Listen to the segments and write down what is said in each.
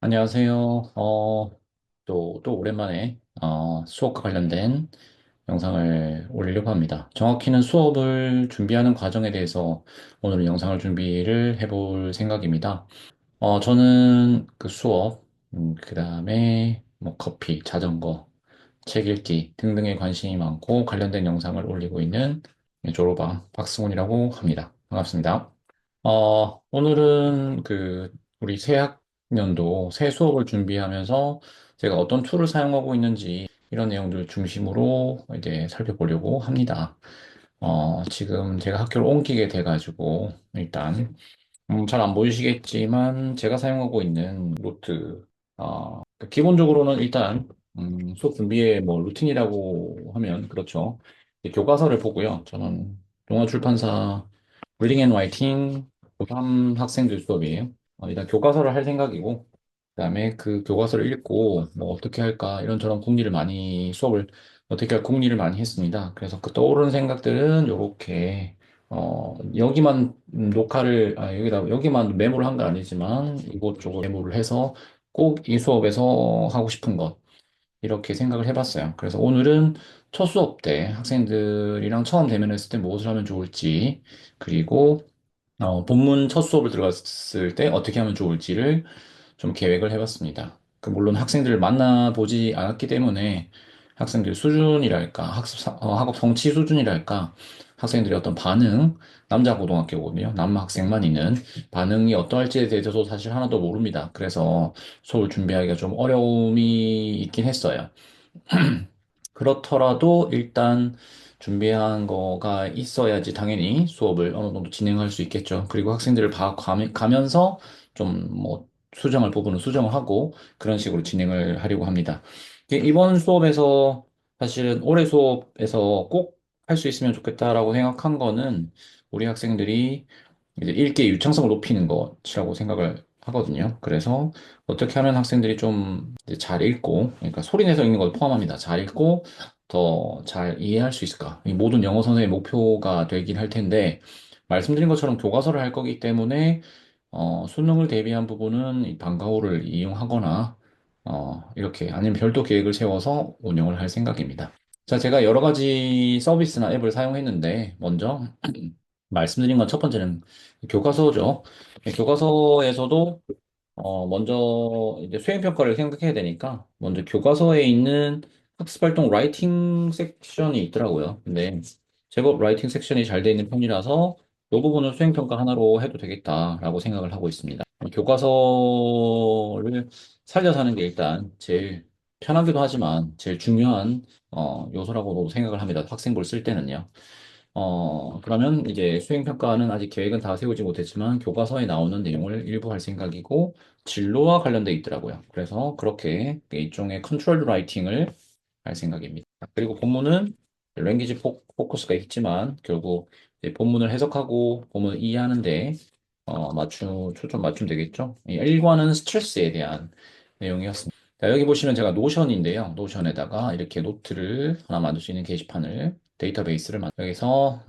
안녕하세요. 또 오랜만에 수업과 관련된 영상을 올리려고 합니다. 정확히는 수업을 준비하는 과정에 대해서 오늘은 영상을 준비를 해볼 생각입니다. 저는 그 수업, 그 다음에 뭐 커피, 자전거, 책 읽기 등등에 관심이 많고 관련된 영상을 올리고 있는 졸업왕 박승훈이라고 합니다. 반갑습니다. 오늘은 우리 새 학년도 새 수업을 준비하면서 제가 어떤 툴을 사용하고 있는지 이런 내용들 중심으로 이제 살펴보려고 합니다. 지금 제가 학교를 옮기게 돼가지고 일단 잘 안 보이시겠지만 제가 사용하고 있는 노트 기본적으로는 일단 수업 준비의 뭐 루틴이라고 하면 그렇죠. 교과서를 보고요. 저는 동아출판사 리딩 앤 라이팅 고3 학생들 수업이에요. 일단 교과서를 할 생각이고 그다음에 그 교과서를 읽고 뭐 어떻게 할까 이런저런 궁리를 많이 수업을 어떻게 할 궁리를 많이 했습니다. 그래서 그 떠오르는 생각들은 요렇게 여기만 녹화를, 여기만 메모를 한 건 아니지만 이곳저곳 메모를 해서 꼭 이 수업에서 하고 싶은 것, 이렇게 생각을 해봤어요. 그래서 오늘은 첫 수업 때 학생들이랑 처음 대면했을 때 무엇을 하면 좋을지, 그리고 본문 첫 수업을 들어갔을 때 어떻게 하면 좋을지를 좀 계획을 해봤습니다. 물론 학생들을 만나보지 않았기 때문에 학생들 수준이랄까, 학업 성취 수준이랄까, 학생들의 어떤 반응, 남자 고등학교거든요. 남학생만 있는 반응이 어떠할지에 대해서도 사실 하나도 모릅니다. 그래서 수업을 준비하기가 좀 어려움이 있긴 했어요. 그렇더라도 일단 준비한 거가 있어야지 당연히 수업을 어느 정도 진행할 수 있겠죠. 그리고 학생들을 가면서 좀 뭐 수정할 부분은 수정을 하고 그런 식으로 진행을 하려고 합니다. 이번 수업에서 사실은 올해 수업에서 꼭 할 수 있으면 좋겠다라고 생각한 거는 우리 학생들이 이제 읽기의 유창성을 높이는 것이라고 생각을 하거든요. 그래서 어떻게 하면 학생들이 좀 이제 잘 읽고, 그러니까 소리 내서 읽는 걸 포함합니다. 잘 읽고 더 잘 이해할 수 있을까? 이 모든 영어 선생의 목표가 되긴 할 텐데, 말씀드린 것처럼 교과서를 할 거기 때문에, 수능을 대비한 부분은 이 방과후를 이용하거나, 이렇게 아니면 별도 계획을 세워서 운영을 할 생각입니다. 자, 제가 여러 가지 서비스나 앱을 사용했는데, 먼저 말씀드린 건 첫 번째는 교과서죠. 교과서에서도 먼저 이제 수행평가를 생각해야 되니까 먼저 교과서에 있는 학습활동 라이팅 섹션이 있더라고요. 근데 제법 라이팅 섹션이 잘 돼 있는 편이라서 이 부분은 수행평가 하나로 해도 되겠다라고 생각을 하고 있습니다. 교과서를 살려서 하는 게 일단 제일 편하기도 하지만 제일 중요한 요소라고도 생각을 합니다. 학생부를 쓸 때는요. 그러면 이제 수행평가는 아직 계획은 다 세우지 못했지만 교과서에 나오는 내용을 일부 할 생각이고 진로와 관련돼 있더라고요. 그래서 그렇게 일종의 컨트롤 라이팅을 할 생각입니다. 그리고 본문은 랭귀지 포커스가 있지만 결국 이제 본문을 해석하고 본문을 이해하는데 초점 맞추면 되겠죠. 이 일과는 스트레스에 대한 내용이었습니다. 자, 여기 보시면 제가 노션인데요. 노션에다가 이렇게 노트를 하나 만들 수 있는 게시판을 데이터베이스를 여기서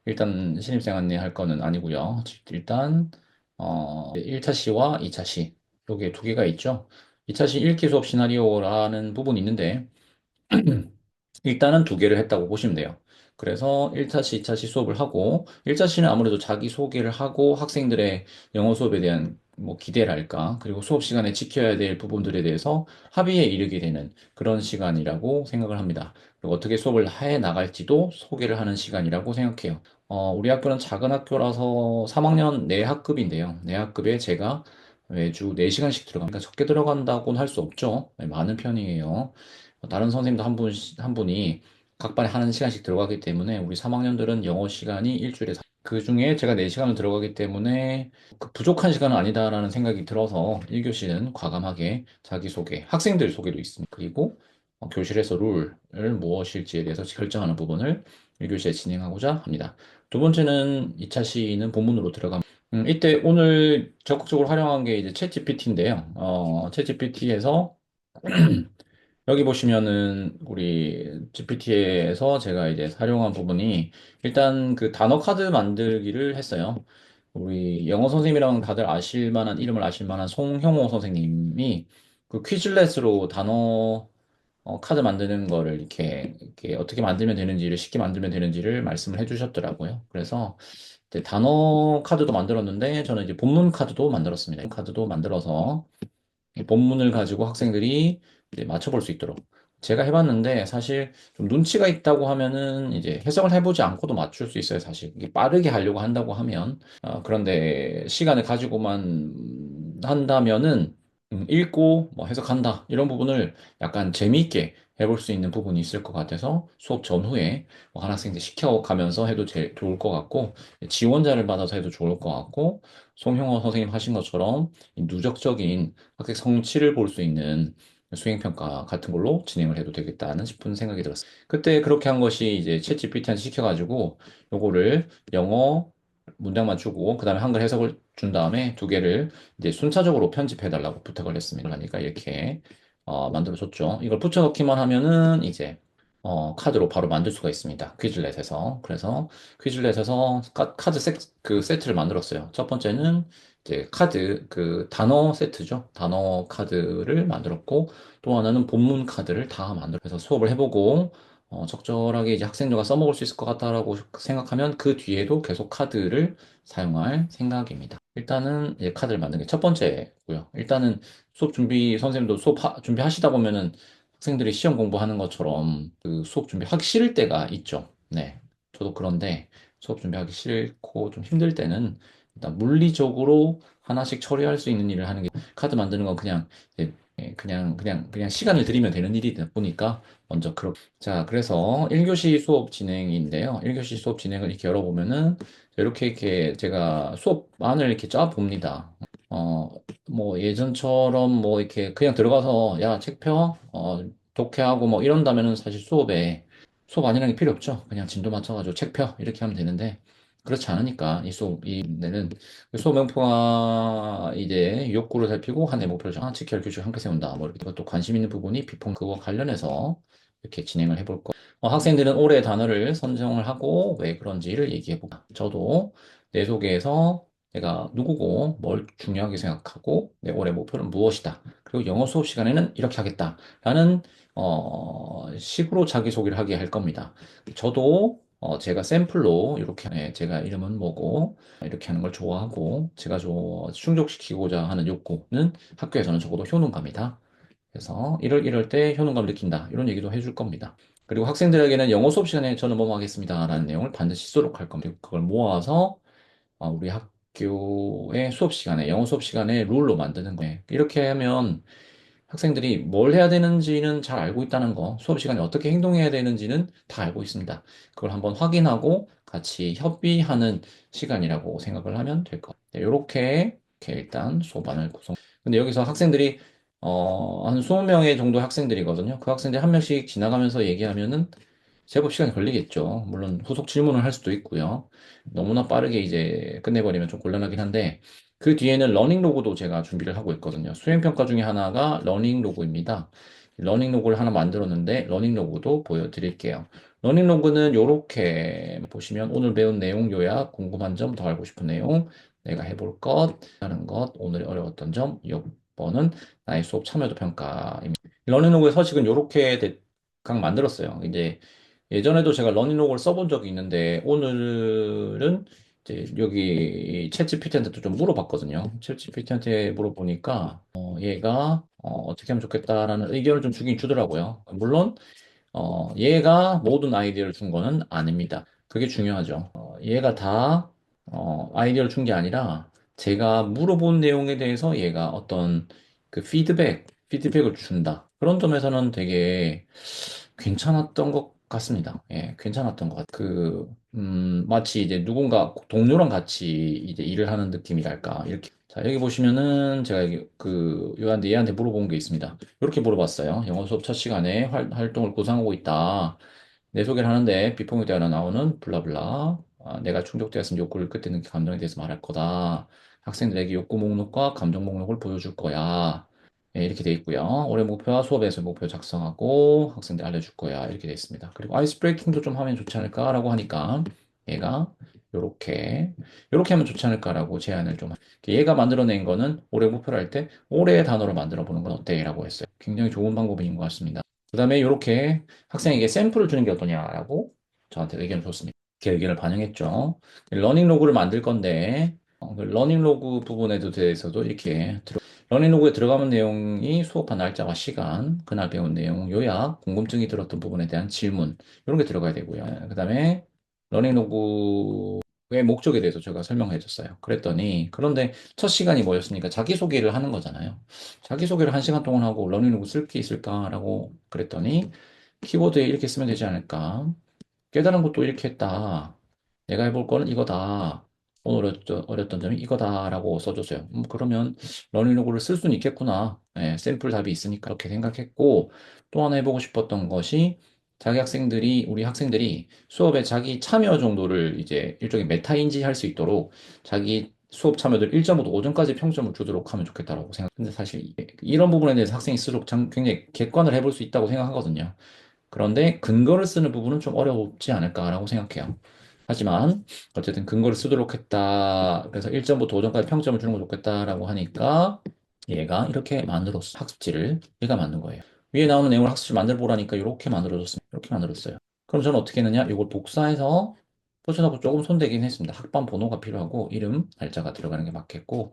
일단 신입생 안내할 거는 아니고요. 일단 1차 시와 2차 시 요게 두 개가 있죠. 2차 시 읽기 수업 시나리오라는 부분이 있는데 일단은 두 개를 했다고 보시면 돼요. 그래서 1차시, 2차시 수업을 하고, 1차시는 아무래도 자기소개를 하고 학생들의 영어 수업에 대한 뭐 기대랄까, 그리고 수업 시간에 지켜야 될 부분들에 대해서 합의에 이르게 되는 그런 시간이라고 생각을 합니다. 그리고 어떻게 수업을 해 나갈지도 소개를 하는 시간이라고 생각해요. 우리 학교는 작은 학교라서 3학년 내학급인데요. 내학급에 제가 매주 4시간씩 들어갑니다. 적게 들어간다고는 할 수 없죠. 네, 많은 편이에요. 다른 선생님도 한 분이 각 반에 한 시간씩 들어가기 때문에 우리 3학년들은 영어 시간이 일주일에 그 중에 제가 4시간을 들어가기 때문에 그 부족한 시간은 아니다라는 생각이 들어서 1교시는 과감하게 자기소개, 학생들 소개도 있습니다. 그리고 교실에서 룰을 무엇일지에 대해서 결정하는 부분을 1교시에 진행하고자 합니다. 두 번째는 2차 시는 본문으로 들어갑니다. 이때 오늘 적극적으로 활용한 게 이제 챗GPT인데요. 챗GPT에서 여기 보시면은 우리 GPT에서 제가 이제 활용한 부분이 일단 그 단어 카드 만들기를 했어요. 우리 영어 선생님이랑 다들 아실 만한, 이름을 아실 만한 송형호 선생님이 그 퀴즐렛으로 단어 카드 만드는 거를 이렇게 어떻게 만들면 되는지를, 쉽게 만들면 되는지를 말씀을 해주셨더라고요. 그래서 이제 단어 카드도 만들었는데 저는 이제 본문 카드도 만들었습니다. 카드도 만들어서 이 본문을 가지고 학생들이 이제 맞춰볼 수 있도록. 제가 해봤는데 사실 좀 눈치가 있다고 하면은 이제 해석을 해보지 않고도 맞출 수 있어요, 사실. 이게 빠르게 하려고 한다고 하면. 그런데 시간을 가지고만 한다면은 읽고 뭐 해석한다. 이런 부분을 약간 재미있게 해볼 수 있는 부분이 있을 것 같아서 수업 전후에 뭐한 학생들 시켜가면서 해도 제일 좋을 것 같고, 지원자를 받아서 해도 좋을 것 같고, 송형호 선생님 하신 것처럼 이 누적적인 학생 성취를 볼 수 있는 수행평가 같은 걸로 진행을 해도 되겠다는 싶은 생각이 들었어요. 그때 그렇게 한 것이 이제 챗GPT한테 시켜가지고 요거를 영어 문장만 주고 그다음에 한글 해석을 준 다음에 두 개를 이제 순차적으로 편집해 달라고 부탁을 했습니다. 그러니까 이렇게 만들어줬죠. 이걸 붙여넣기만 하면은 이제 카드로 바로 만들 수가 있습니다. 퀴즐렛에서. 그래서 퀴즐렛에서 카드 그 세트를 만들었어요. 첫 번째는 이제 카드 그 단어 세트죠. 단어 카드를 만들었고 또 하나는 본문 카드를 다 만들어서 수업을 해보고 적절하게 이제 학생들과 써먹을 수 있을 것 같다라고 생각하면 그 뒤에도 계속 카드를 사용할 생각입니다. 일단은 이제 카드를 만드는 게 첫 번째고요. 일단은 수업 준비 선생님도 수업 준비하시다 보면은 학생들이 시험 공부하는 것처럼 그 수업 준비하기 싫을 때가 있죠. 네. 저도 그런데 수업 준비하기 싫고 좀 힘들 때는 일단 물리적으로 하나씩 처리할 수 있는 일을 하는 게 카드 만드는 건 그냥 이제 그냥 시간을 들이면 되는 일이다 보니까 먼저 자, 그래서 1교시 수업 진행인데요. 1교시 수업 진행을 이렇게 열어보면은 이렇게 제가 수업안을 이렇게 짜 봅니다. 어, 뭐 예전처럼 뭐 이렇게 그냥 들어가서 야, 책 펴? 독해하고 뭐 이런다면은 사실 수업 안이라는 게 필요 없죠. 그냥 진도 맞춰가지고 책 펴. 이렇게 하면 되는데 그렇지 않으니까 이내는 수업 목표가 이제 욕구를 살피고 한 해 목표를 지켜야 교칙을 함께 세운다. 뭐 이렇게 또 관심 있는 부분이 비폭 그거 관련해서 이렇게 진행을 해볼 거. 학생들은 올해 단어를 선정을 하고 왜 그런지를 얘기해 보자. 저도 내 속에서 내가 누구고 뭘 중요하게 생각하고 내 올해 목표는 무엇이다. 그리고 영어 수업 시간에는 이렇게 하겠다. 라는 식으로 자기소개를 하게 할 겁니다. 저도 제가 샘플로 이렇게 제가 이름은 뭐고 이렇게 하는 걸 좋아하고 제가 충족시키고자 하는 욕구는 학교에서는 적어도 효능감이다. 그래서 이럴 때 효능감을 느낀다. 이런 얘기도 해줄 겁니다. 그리고 학생들에게는 영어 수업 시간에 저는 뭐뭐 하겠습니다. 라는 내용을 반드시 쓰도록 할 겁니다. 그걸 모아서 우리 학교의 수업 시간에, 영어 수업 시간에 룰로 만드는 거예요. 이렇게 하면 학생들이 뭘 해야 되는지는 잘 알고 있다는 거, 수업 시간에 어떻게 행동해야 되는지는 다 알고 있습니다. 그걸 한번 확인하고 같이 협의하는 시간이라고 생각을 하면 될 것 같아요. 이렇게 일단 수업안을 근데 여기서 학생들이 한 20명의 정도 학생들이거든요. 그 학생들 한 명씩 지나가면서 얘기하면은 제법 시간이 걸리겠죠. 물론 후속 질문을 할 수도 있고요. 너무나 빠르게 이제 끝내버리면 좀 곤란하긴 한데, 그 뒤에는 러닝 로그도 제가 준비를 하고 있거든요. 수행평가 중에 하나가 러닝 로그입니다. 러닝 로그를 하나 만들었는데, 러닝 로그도 보여드릴게요. 러닝 로그는 이렇게 보시면 오늘 배운 내용 요약, 궁금한 점, 더 알고 싶은 내용, 내가 해볼 것, 하는 것, 오늘 어려웠던 점, 6번은 나의 수업 참여도 평가입니다. 러닝 로그의 서식은 이렇게 각 만들었어요. 이제 예전에도 제가 러닝로그를 써본 적이 있는데 오늘은 이제 여기 챗GPT한테도 좀 물어봤거든요. 챗GPT한테 물어보니까 얘가 떻게 하면 좋겠다라는 의견을 좀 주긴 주더라고요. 물론 얘가 모든 아이디어를 준 거는 아닙니다. 그게 중요하죠. 얘가 다 아이디어를 준 게 아니라 제가 물어본 내용에 대해서 얘가 어떤 그 피드백을 준다. 그런 점에서는 되게 괜찮았던 것 같습니다. 예, 괜찮았던 것 같아요. 마치 이제 누군가 동료랑 같이 이제 일을 하는 느낌이랄까. 이렇게. 자, 여기 보시면은 제가 여기 얘한테 물어본 게 있습니다. 이렇게 물어봤어요. 영어 수업 첫 시간에 활동을 구상하고 있다. 내 소개를 하는데 비폭에 대하여 나오는 블라블라. 내가 충족되었으면 욕구를 끝내는 감정에 대해서 말할 거다. 학생들에게 욕구 목록과 감정 목록을 보여줄 거야. 예, 이렇게 돼 있고요. 올해 목표와 수업에서 목표 작성하고 학생들 알려줄 거야. 이렇게 돼 있습니다. 그리고 아이스 브레이킹도 좀 하면 좋지 않을까라고 하니까 얘가 요렇게 하면 좋지 않을까라고 제안을 좀. 얘가 만들어낸 거는 올해 목표로 할 때 올해의 단어로 만들어 보는 건 어때? 라고 했어요. 굉장히 좋은 방법인 것 같습니다. 그 다음에 요렇게 학생에게 샘플을 주는 게 어떠냐라고 저한테 의견을 줬습니다. 제 의견을 반영했죠. 러닝 로그를 만들 건데, 그 러닝 로그 부분에 대해서도 이렇게 러닝 로그에 들어가는 내용이 수업한 날짜와 시간, 그날 배운 내용, 요약, 궁금증이 들었던 부분에 대한 질문, 이런 게 들어가야 되고요. 그 다음에 러닝 로그의 목적에 대해서 제가 설명해 줬어요. 그랬더니, 그런데 첫 시간이 뭐였습니까? 자기소개를 하는 거잖아요. 자기소개를 한 시간 동안 하고 러닝 로그 쓸 게 있을까라고 그랬더니, 키보드에 이렇게 쓰면 되지 않을까? 깨달은 것도 이렇게 했다. 내가 해볼 거는 이거다. 오늘 어렸던 점이 이거다라고 써줬어요. 그러면 러닝로그를 쓸 수는 있겠구나. 예, 샘플 답이 있으니까 이렇게 생각했고 또 하나 해보고 싶었던 것이 우리 학생들이 수업에 자기 참여 정도를 이제 일종의 메타인지 할 수 있도록 자기 수업 참여들 1점부터 5점까지 평점을 주도록 하면 좋겠다라고 생각. 근데 사실 이런 부분에 대해서 학생이 스스로 굉장히 객관을 해볼 수 있다고 생각하거든요. 그런데 근거를 쓰는 부분은 좀 어렵지 않을까라고 생각해요. 하지만 어쨌든 근거를 쓰도록 했다. 그래서 1점부터 5점까지 평점을 주는 거 좋겠다라고 하니까 얘가 이렇게 만들었어. 학습지를 얘가 만든 거예요. 위에 나오는 내용을 학습지 만들어 보라니까 이렇게 만들어줬습니다. 이렇게 만들었어요. 그럼 저는 어떻게 했느냐? 이걸 복사해서 붙여놓고 조금 손대긴 했습니다. 학번 번호가 필요하고 이름, 날짜가 들어가는 게 맞겠고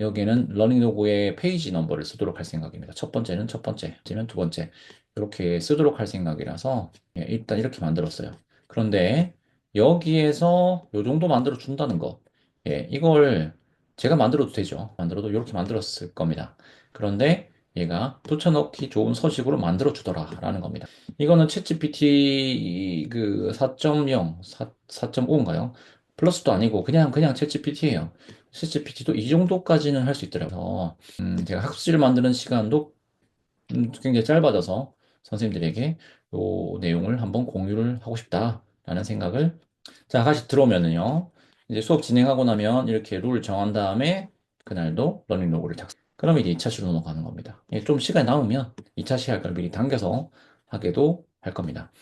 여기에는 러닝 로그의 페이지 넘버를 쓰도록 할 생각입니다. 첫 번째는 첫 번째, 번째는 두 번째. 이렇게 쓰도록 할 생각이라서 일단 이렇게 만들었어요. 그런데 여기에서 요 정도 만들어 준다는 거. 이걸 제가 만들어도 되죠. 만들어도 이렇게 만들었을 겁니다. 그런데 얘가 붙여넣기 좋은 서식으로 만들어 주더라라는 겁니다. 이거는 챗GPT 그 4.0, 4.5인가요? 플러스도 아니고 그냥 챗GPT예요. 챗GPT도 이 정도까지는 할 수 있더라고요. 제가 학습지를 만드는 시간도 굉장히 짧아져서 선생님들에게 요 내용을 한번 공유를 하고 싶다라는 생각을. 자, 다시 들어오면은요. 이제 수업 진행하고 나면 이렇게 룰 정한 다음에 그날도 러닝 로그를 작성. 그럼 이제 2차 시로 넘어가는 겁니다. 좀 시간이 남으면 2차 시 할 걸 미리 당겨서 하게도 할 겁니다.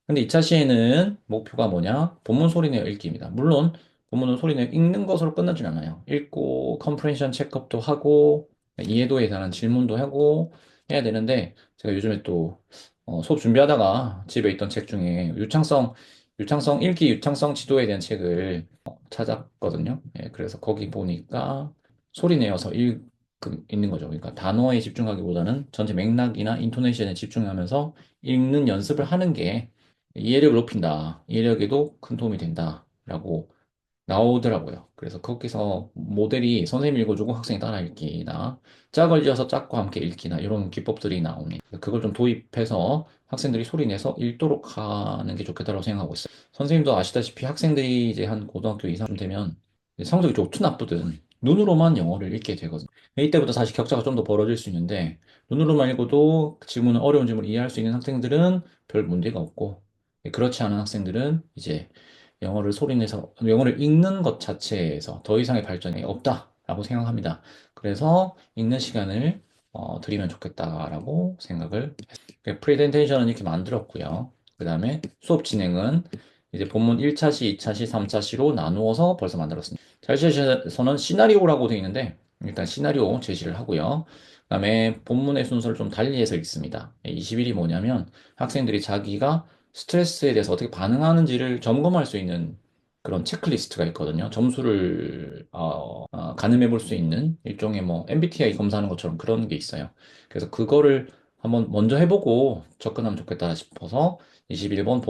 근데 2차 시에는 목표가 뭐냐? 본문 소리내어 읽기입니다. 물론 본문은 소리내어 읽는 것으로 끝나진 않아요. 읽고 컴프레hen션 체크업도 하고 이해도에 대한 질문도 하고 해야 되는데 제가 요즘에 또 수업 준비하다가 집에 있던 책 중에 유창성 읽기 유창성 지도에 대한 책을 찾았거든요. 그래서 거기 보니까 소리 내어서 읽는 거죠. 그러니까 단어에 집중하기보다는 전체 맥락이나 인토네이션에 집중하면서 읽는 연습을 하는 게 이해력을 높인다. 이해력에도 큰 도움이 된다라고 나오더라고요. 그래서 거기서 모델이 선생님 읽어주고 학생이 따라 읽기나 짝을 지어서 짝과 함께 읽기나 이런 기법들이 나오니 그걸 좀 도입해서 학생들이 소리 내서 읽도록 하는 게 좋겠다고 생각하고 있어요. 선생님도 아시다시피 학생들이 이제 한 고등학교 이상 되면 성적이 좋든 나쁘든 눈으로만 영어를 읽게 되거든요. 이때부터 사실 격차가 좀 더 벌어질 수 있는데 눈으로만 읽어도 어려운 질문을 이해할 수 있는 학생들은 별 문제가 없고 그렇지 않은 학생들은 이제 영어를 읽는 것 자체에서 더 이상의 발전이 없다라고 생각합니다. 그래서 읽는 시간을 드리면 좋겠다라고 생각을 했어요. 프레젠테이션은 이렇게 만들었고요. 그 다음에 수업 진행은 이제 본문 1차 시, 2차 시, 3차 시로 나누어서 벌써 만들었습니다. 잘시에서는 시나리오라고 되어 있는데 일단 시나리오 제시를 하고요. 그 다음에 본문의 순서를 좀 달리해서 읽습니다. 20일이 뭐냐면 학생들이 자기가 스트레스에 대해서 어떻게 반응하는지를 점검할 수 있는 그런 체크리스트가 있거든요. 점수를 가늠해 볼 수 있는 일종의 뭐 MBTI 검사하는 것처럼 그런 게 있어요. 그래서 그거를 한번 먼저 해보고 접근하면 좋겠다 싶어서 21번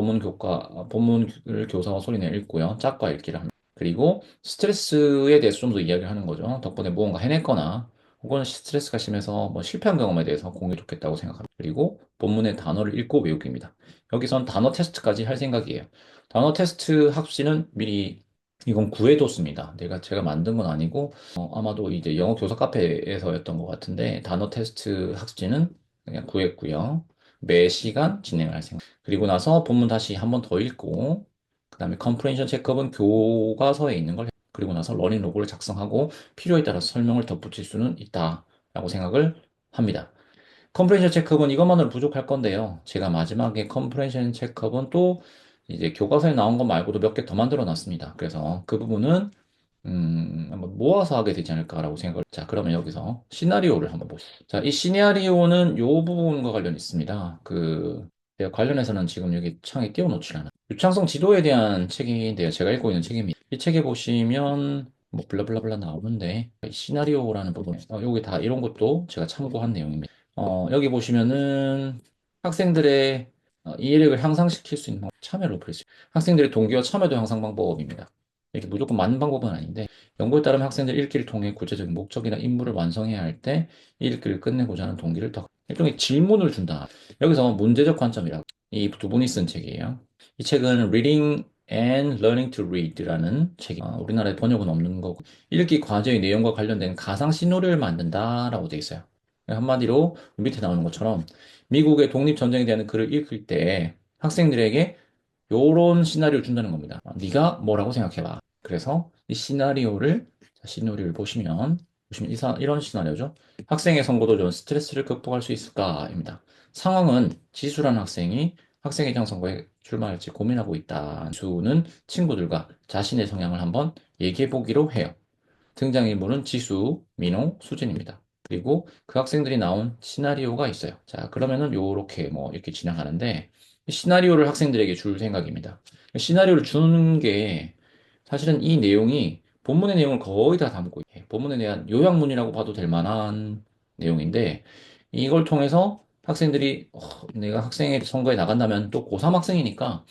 본문을 교사와 소리내 읽고요. 짝과 읽기를 합니다. 그리고 스트레스에 대해서 좀 더 이야기를 하는 거죠. 덕분에 무언가 해냈거나 혹은 스트레스가 심해서 뭐 실패한 경험에 대해서 공유 좋겠다고 생각합니다. 그리고 본문의 단어를 읽고 외우기입니다. 여기선 단어 테스트까지 할 생각이에요. 단어 테스트 학습지는 미리 이건 구해뒀습니다. 제가 만든 건 아니고 아마도 이제 영어 교사 카페에서였던 것 같은데 단어 테스트 학습지는 그냥 구했고요. 매 시간 진행할 생각. 그리고 나서 본문 다시 한 번 더 읽고 그다음에 컴프레hen션 체크업은 교과서에 있는 걸 그리고 나서 러닝 로그를 작성하고 필요에 따라서 설명을 덧붙일 수는 있다라고 생각을 합니다. 컴프레hen션 체크업은 이것만으로 부족할 건데요. 제가 마지막에 컴프레hen션 체크업은 또 이제 교과서에 나온 것 말고도 몇 개 더 만들어 놨습니다. 그래서 그 부분은 한번 모아서 하게 되지 않을까라고 생각을. 자, 그러면 여기서 시나리오를 한번 보시죠. 자, 이 시나리오는 요 부분과 관련이 있습니다. 제가 관련해서는 지금 여기 창에 띄워놓지 않아요. 유창성 지도에 대한 책인데요. 제가 읽고 있는 책입니다. 이 책에 보시면 뭐 블라블라블라 나오는데 이 시나리오라는 부분, 여기 다 이런 것도 제가 참고한 내용입니다. 여기 보시면은 학생들의 이해력을 향상시킬 수 있는 참여를 높일 수 있어요. 학생들의 동기와 참여도 향상 방법입니다. 이렇게 무조건 맞는 방법은 아닌데 연구에 따르면 학생들 읽기를 통해 구체적인 목적이나 임무를 완성해야 할 때 읽기를 끝내고자 하는 동기를 더 일종의 질문을 준다. 여기서 문제적 관점이라고 이 두 분이 쓴 책이에요. 이 책은 Reading and Learning to Read라는 책이 우리나라에 번역은 없는 거고 읽기 과제의 내용과 관련된 가상 시나리오를 만든다라고 되어 있어요. 한마디로 밑에 나오는 것처럼 미국의 독립전쟁에 대한 글을 읽을 때 학생들에게 요런 시나리오를 준다는 겁니다. 네가 뭐라고 생각해봐. 그래서 이 시나리오를 보시면 이런 시나리오죠. 학생의 선고도 좀 스트레스를 극복할 수 있을까?입니다. 상황은 지수라는 학생이 학생회장 선거에 출마할지 고민하고 있다. 지수는 친구들과 자신의 성향을 한번 얘기해 보기로 해요. 등장인물은 지수, 민호, 수진입니다. 그리고 그 학생들이 나온 시나리오가 있어요. 자, 그러면은 요렇게 뭐 이렇게 진행하는데 이 시나리오를 학생들에게 줄 생각입니다. 시나리오를 주는 게 사실은 이 내용이 본문의 내용을 거의 다 담고 있어요. 본문에 대한 요약문이라고 봐도 될 만한 내용인데 이걸 통해서 학생들이 내가 학생회 선거에 나간다면 또 고3 학생이니까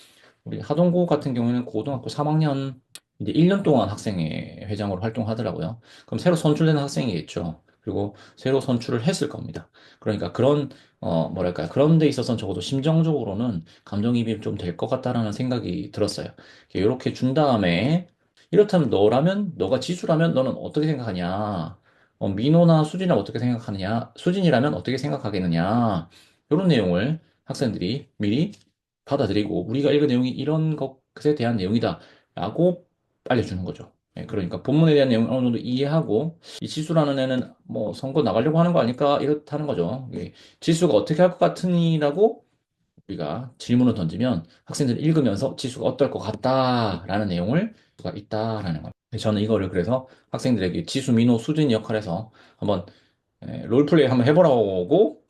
우리 하동고 같은 경우에는 고등학교 3학년 이제 1년 동안 학생회 회장으로 활동하더라고요. 그럼 새로 선출되는 학생이겠죠. 그리고 새로 선출을 했을 겁니다. 그러니까 뭐랄까요. 그런 데 있어서는 적어도 심정적으로는 감정이입이 좀 될 것 같다라는 생각이 들었어요. 이렇게 준 다음에 이렇다면 너가 지수라면 너는 어떻게 생각하냐? 민호나 수진이라 어떻게 생각하느냐? 수진이라면 어떻게 생각하겠느냐? 이런 내용을 학생들이 미리 받아들이고 우리가 읽은 내용이 이런 것에 대한 내용이다 라고 알려주는 거죠. 그러니까 본문에 대한 내용을 어느 정도 이해하고 이 지수라는 애는 뭐 선거 나가려고 하는 거 아닐까 이렇다는 거죠. 지수가 어떻게 할 것 같으니라고 우리가 질문을 던지면 학생들이 읽으면서 지수가 어떨 것 같다라는 내용을 수가 있다라는 거예요. 저는 이거를 그래서 학생들에게 지수, 민호, 수진 역할에서 한번 롤플레이 한번 해보라고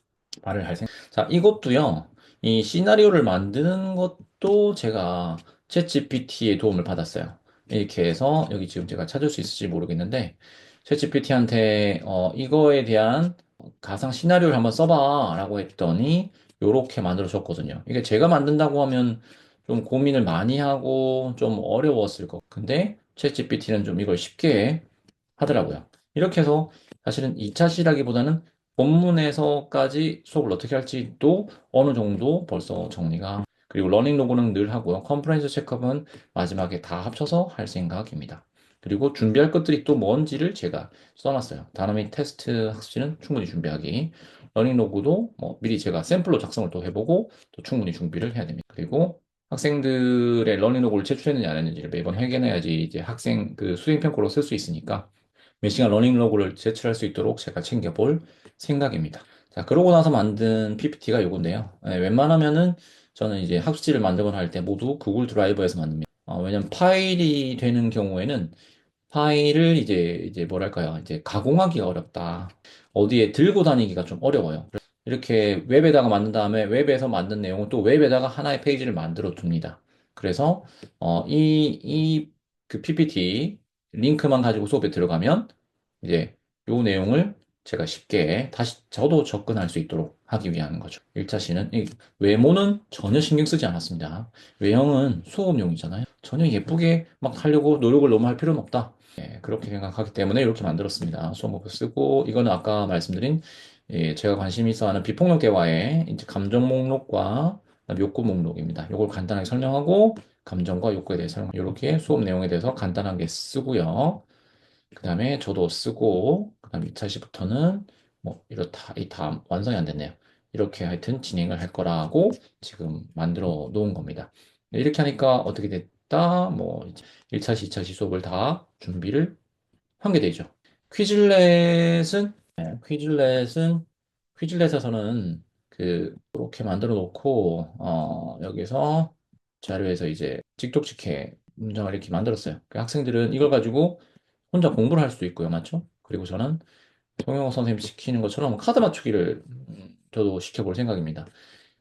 말을 할 생각. 자, 이것도요. 이 시나리오를 만드는 것도 제가 챗GPT의 도움을 받았어요. 이렇게 해서 여기 지금 제가 찾을 수 있을지 모르겠는데 챗GPT한테 이거에 대한 가상 시나리오를 한번 써봐라고 했더니 요렇게 만들어 줬거든요. 이게 제가 만든다고 하면 좀 고민을 많이 하고 좀 어려웠을 것. 근데 챗GPT는 좀 이걸 쉽게 하더라고요. 이렇게 해서 사실은 2차 시라기보다는 본문에서까지 수업을 어떻게 할지도 어느 정도 벌써 정리가. 그리고 러닝 로그는 늘 하고요. 컨퍼런스 체크업은 마지막에 다 합쳐서 할 생각입니다. 그리고 준비할 것들이 또 뭔지를 제가 써놨어요. 단어 및 테스트 학습지는 충분히 준비하기. 러닝 로그도 뭐 미리 제가 샘플로 작성을 또 해보고 또 충분히 준비를 해야 됩니다. 그리고 학생들의 러닝 로그를 제출했는지 안 했는지를 매번 확인해야지 이제 학생 그 수행 평가로 쓸 수 있으니까 몇 시간 러닝 로그를 제출할 수 있도록 제가 챙겨볼 생각입니다. 자, 그러고 나서 만든 PPT가 요건데요. 웬만하면은 저는 이제 학습지를 만들거나 할 때 모두 구글 드라이브에서 만듭니다. 왜냐면 파일이 되는 경우에는 파일을 이제 뭐랄까요? 이제 가공하기가 어렵다. 어디에 들고 다니기가 좀 어려워요. 이렇게 웹에다가 만든 다음에 웹에서 만든 내용을 또 웹에다가 하나의 페이지를 만들어 둡니다. 그래서 그 PPT 링크만 가지고 수업에 들어가면 이제 요 내용을 제가 쉽게 다시 저도 접근할 수 있도록 하기 위한 거죠. 1차 시는 이 외모는 전혀 신경 쓰지 않았습니다. 외형은 수업용이잖아요. 전혀 예쁘게 막 하려고 노력을 너무 할 필요는 없다. 그렇게 생각하기 때문에 이렇게 만들었습니다. 수험목표 쓰고 이거는 아까 말씀드린 제가 관심 있어 하는 비폭력 대화의 이제 감정 목록과 그다음에 욕구 목록입니다. 이걸 간단하게 설명하고 감정과 욕구에 대해서 이렇게 수업 내용에 대해서 간단하게 쓰고요. 그 다음에 저도 쓰고, 그 다음 2차 시부터는 뭐, 이렇다, 이 다음, 완성이 안 됐네요. 이렇게 하여튼 진행을 할 거라고 지금 만들어 놓은 겁니다. 이렇게 하니까 어떻게 됐다? 뭐, 이제 1차 시, 2차 시 수업을 다 준비를 한 게 되죠. 퀴즐렛은, 퀴즐렛에서는 이렇게 만들어 놓고, 여기서 자료에서 이제 찍적찍해 문장을 이렇게 만들었어요. 그 학생들은 이걸 가지고 혼자 공부를 할 수도 있고요. 맞죠? 그리고 저는 송영호 선생님 시키는 것처럼 카드 맞추기를 저도 시켜볼 생각입니다.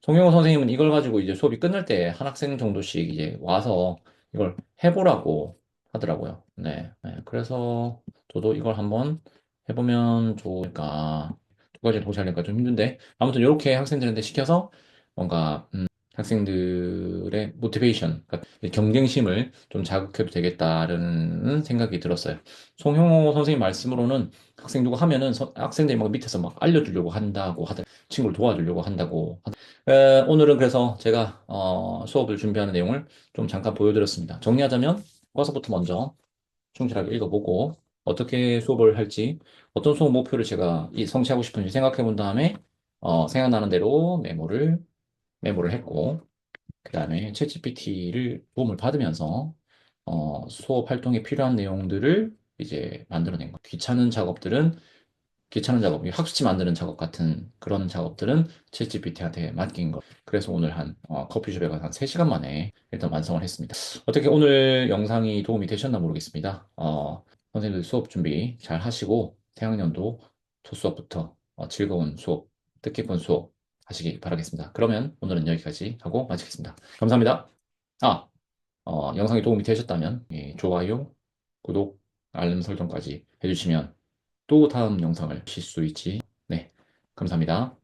송영호 선생님은 이걸 가지고 이제 수업이 끝날 때 한 학생 정도씩 이제 와서 이걸 해보라고 하더라고요. 네. 네. 그래서 저도 이걸 한번 해보면 좋을까. 두 가지 동시에 하니까 좀 힘든데. 아무튼 이렇게 학생들한테 시켜서 뭔가, 학생들의 모티베이션, 그러니까 경쟁심을 좀 자극해도 되겠다는 생각이 들었어요. 송영호 선생님 말씀으로는 학생 누구 하면은 학생들이 막 밑에서 막 알려주려고 한다고 하더라고요. 친구를 도와주려고 한다고 오늘은 그래서 제가 수업을 준비하는 내용을 좀 잠깐 보여드렸습니다. 정리하자면 과서부터 먼저 충실하게 읽어보고 어떻게 수업을 할지 어떤 수업 목표를 제가 성취하고 싶은지 생각해 본 다음에 생각나는 대로 메모를 했고 그 다음에 챗GPT를 도움을 받으면서 수업 활동에 필요한 내용들을 이제 만들어낸 거. 귀찮은 작업, 이 학습지 만드는 작업 같은 그런 작업들은 챗GPT한테 맡긴 거. 그래서 오늘 커피숍에 가서 한 3시간 만에 일단 완성을 했습니다. 어떻게 오늘 영상이 도움이 되셨나 모르겠습니다. 선생님들 수업 준비 잘 하시고 새학년도 첫 수업부터 즐거운 수업, 뜻깊은 수업 하시기 바라겠습니다. 그러면 오늘은 여기까지 하고 마치겠습니다. 감사합니다. 아, 영상이 도움이 되셨다면 좋아요, 구독, 알림 설정까지 해주시면 또 다음 영상을 보실 수 있지. 네, 감사합니다.